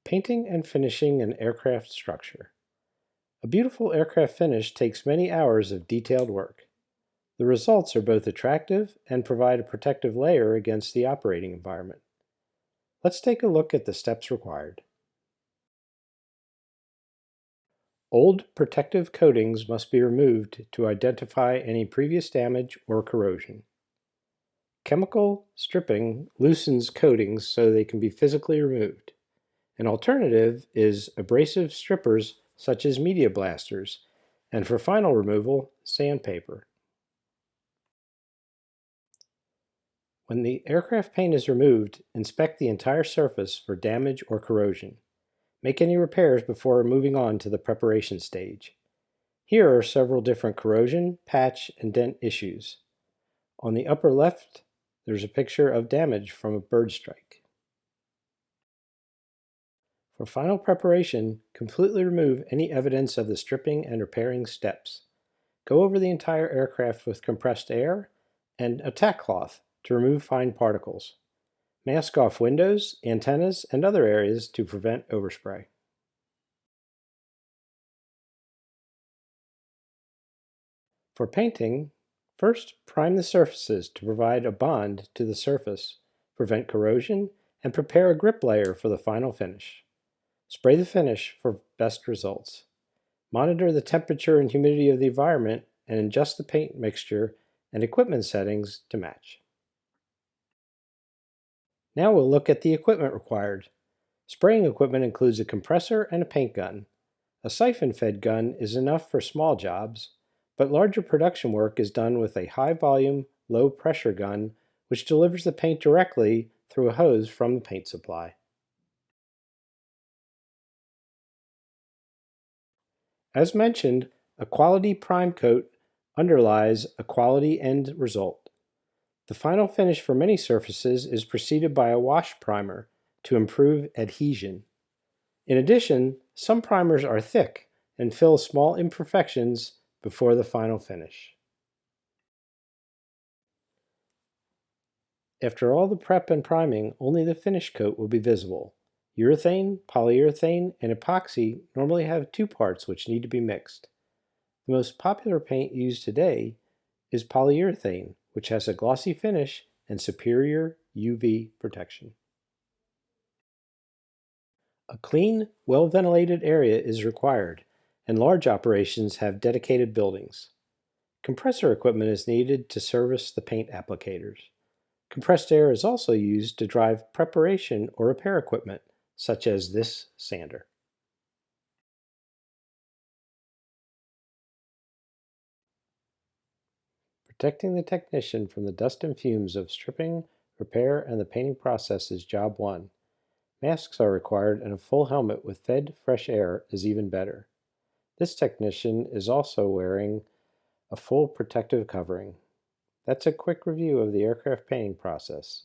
Painting and finishing an aircraft structure. A beautiful aircraft finish takes many hours of detailed work. The results are both attractive and provide a protective layer against the operating environment. Let's take a look at the steps required. Old protective coatings must be removed to identify any previous damage or corrosion. Chemical stripping loosens coatings so they can be physically removed. An alternative is abrasive strippers such as media blasters, and for final removal, sandpaper. When the aircraft paint is removed, inspect the entire surface for damage or corrosion. Make any repairs before moving on to the preparation stage. Here are several different corrosion, patch, and dent issues. On the upper left, there's a picture of damage from a bird strike. For final preparation, completely remove any evidence of the stripping and repairing steps. Go over the entire aircraft with compressed air and a tack cloth to remove fine particles. Mask off windows, antennas, and other areas to prevent overspray. For painting, first prime the surfaces to provide a bond to the surface, prevent corrosion, and prepare a grip layer for the final finish. Spray the finish for best results. Monitor the temperature and humidity of the environment and adjust the paint mixture and equipment settings to match. Now we'll look at the equipment required. Spraying equipment includes a compressor and a paint gun. A siphon-fed gun is enough for small jobs, but larger production work is done with a high-volume, low-pressure gun which delivers the paint directly through a hose from the paint supply. As mentioned, a quality prime coat underlies a quality end result. The final finish for many surfaces is preceded by a wash primer to improve adhesion. In addition, some primers are thick and fill small imperfections before the final finish. After all the prep and priming, only the finish coat will be visible. Urethane, polyurethane, and epoxy normally have two parts which need to be mixed. The most popular paint used today is polyurethane, which has a glossy finish and superior UV protection. A clean, well-ventilated area is required, and large operations have dedicated buildings. Compressor equipment is needed to service the paint applicators. Compressed air is also used to drive preparation or repair equipment, such as this sander. Protecting the technician from the dust and fumes of stripping, repair, and the painting process is job one. Masks are required, and a full helmet with fed fresh air is even better. This technician is also wearing a full protective covering. That's a quick review of the aircraft painting process.